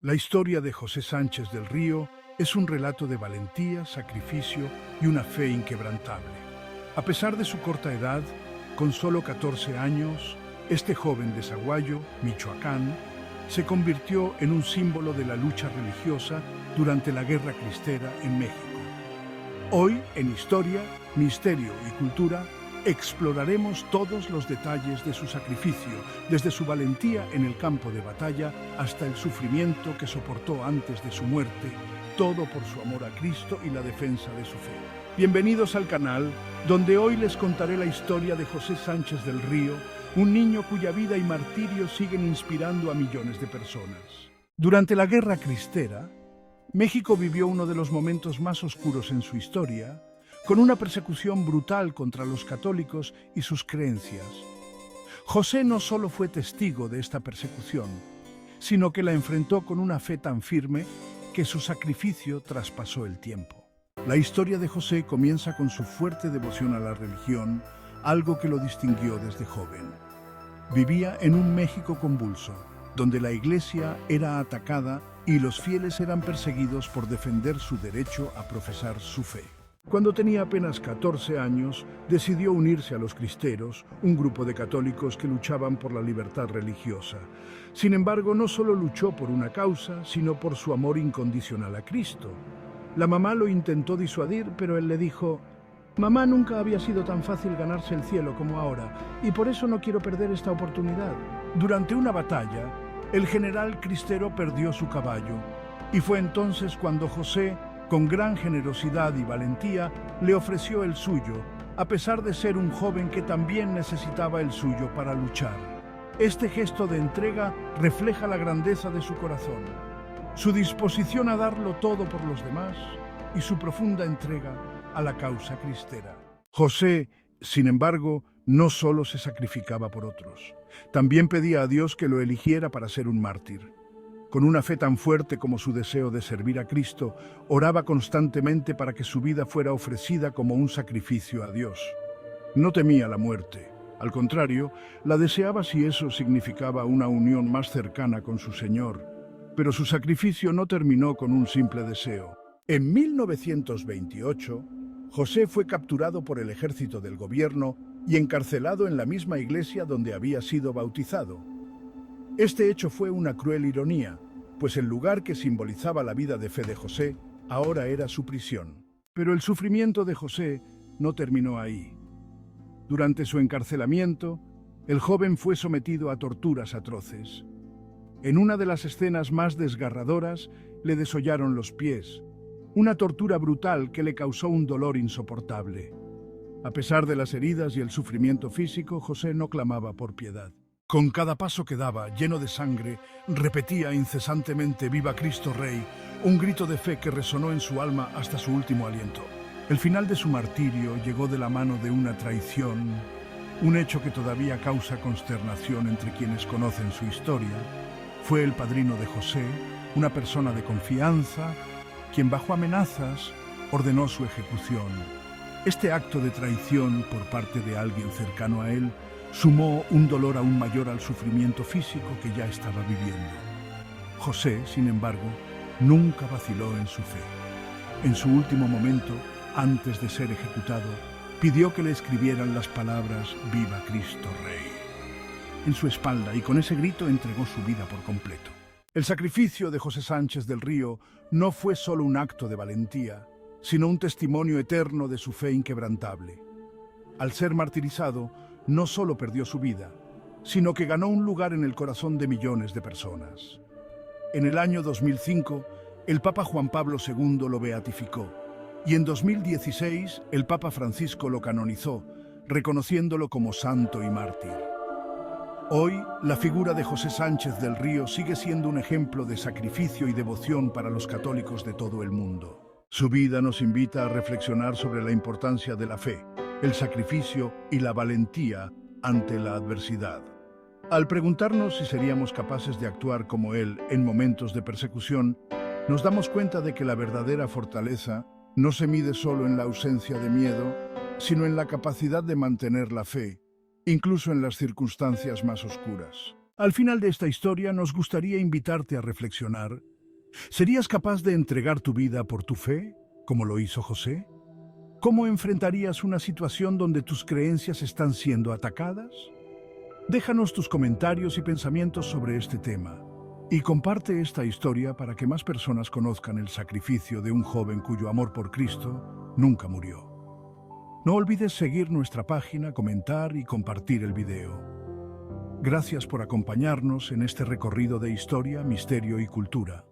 La historia de José Sánchez del Río es un relato de valentía, sacrificio y una fe inquebrantable. A pesar de su corta edad, con solo 14 años, este joven de Zaguayo, Michoacán, se convirtió en un símbolo de la lucha religiosa durante la Guerra Cristera en México. Hoy, en Historia, Misterio y Cultura, exploraremos todos los detalles de su sacrificio, desde su valentía en el campo de batalla hasta el sufrimiento que soportó antes de su muerte, todo por su amor a Cristo y la defensa de su fe. Bienvenidos al canal, donde hoy les contaré la historia de José Sánchez del Río, un niño cuya vida y martirio siguen inspirando a millones de personas. Durante la Guerra Cristera, México vivió uno de los momentos más oscuros en su historia, con una persecución brutal contra los católicos y sus creencias. José no solo fue testigo de esta persecución, sino que la enfrentó con una fe tan firme que su sacrificio traspasó el tiempo. La historia de José comienza con su fuerte devoción a la religión, algo que lo distinguió desde joven. Vivía en un México convulso, donde la iglesia era atacada y los fieles eran perseguidos por defender su derecho a profesar su fe. Cuando tenía apenas 14 años, decidió unirse a los cristeros, un grupo de católicos que luchaban por la libertad religiosa. Sin embargo, no solo luchó por una causa, sino por su amor incondicional a Cristo. La mamá lo intentó disuadir, pero él le dijo: «Mamá, nunca había sido tan fácil ganarse el cielo como ahora, y por eso no quiero perder esta oportunidad». Durante una batalla, el general cristero perdió su caballo, y fue entonces cuando José, con gran generosidad y valentía, le ofreció el suyo, a pesar de ser un joven que también necesitaba el suyo para luchar. Este gesto de entrega refleja la grandeza de su corazón, su disposición a darlo todo por los demás y su profunda entrega a la causa cristera. José, sin embargo, no solo se sacrificaba por otros, también pedía a Dios que lo eligiera para ser un mártir. Con una fe tan fuerte como su deseo de servir a Cristo, oraba constantemente para que su vida fuera ofrecida como un sacrificio a Dios. No temía la muerte, al contrario, la deseaba si eso significaba una unión más cercana con su Señor. Pero su sacrificio no terminó con un simple deseo. En 1928, José fue capturado por el ejército del gobierno y encarcelado en la misma iglesia donde había sido bautizado. Este hecho fue una cruel ironía, pues el lugar que simbolizaba la vida de fe de José ahora era su prisión. Pero el sufrimiento de José no terminó ahí. Durante su encarcelamiento, el joven fue sometido a torturas atroces. En una de las escenas más desgarradoras, le desollaron los pies, una tortura brutal que le causó un dolor insoportable. A pesar de las heridas y el sufrimiento físico, José no clamaba por piedad. Con cada paso que daba, lleno de sangre, repetía incesantemente «Viva Cristo Rey», un grito de fe que resonó en su alma hasta su último aliento. El final de su martirio llegó de la mano de una traición, un hecho que todavía causa consternación entre quienes conocen su historia. Fue el padrino de José, una persona de confianza, quien bajo amenazas ordenó su ejecución. Este acto de traición por parte de alguien cercano a él sumó un dolor aún mayor al sufrimiento físico que ya estaba viviendo. José, sin embargo, nunca vaciló en su fe. En su último momento, antes de ser ejecutado, pidió que le escribieran las palabras «Viva Cristo Rey» en su espalda, y con ese grito entregó su vida por completo. El sacrificio de José Sánchez del Río no fue solo un acto de valentía, sino un testimonio eterno de su fe inquebrantable. Al ser martirizado, no solo perdió su vida, sino que ganó un lugar en el corazón de millones de personas. En el año 2005, el Papa Juan Pablo II lo beatificó, y en 2016 el Papa Francisco lo canonizó, reconociéndolo como santo y mártir. Hoy, la figura de José Sánchez del Río sigue siendo un ejemplo de sacrificio y devoción para los católicos de todo el mundo. Su vida nos invita a reflexionar sobre la importancia de la fe, el sacrificio y la valentía ante la adversidad. Al preguntarnos si seríamos capaces de actuar como él en momentos de persecución, nos damos cuenta de que la verdadera fortaleza no se mide solo en la ausencia de miedo, sino en la capacidad de mantener la fe, incluso en las circunstancias más oscuras. Al final de esta historia nos gustaría invitarte a reflexionar. ¿Serías capaz de entregar tu vida por tu fe, como lo hizo José? ¿Cómo enfrentarías una situación donde tus creencias están siendo atacadas? Déjanos tus comentarios y pensamientos sobre este tema y comparte esta historia para que más personas conozcan el sacrificio de un joven cuyo amor por Cristo nunca murió. No olvides seguir nuestra página, comentar y compartir el video. Gracias por acompañarnos en este recorrido de historia, misterio y cultura.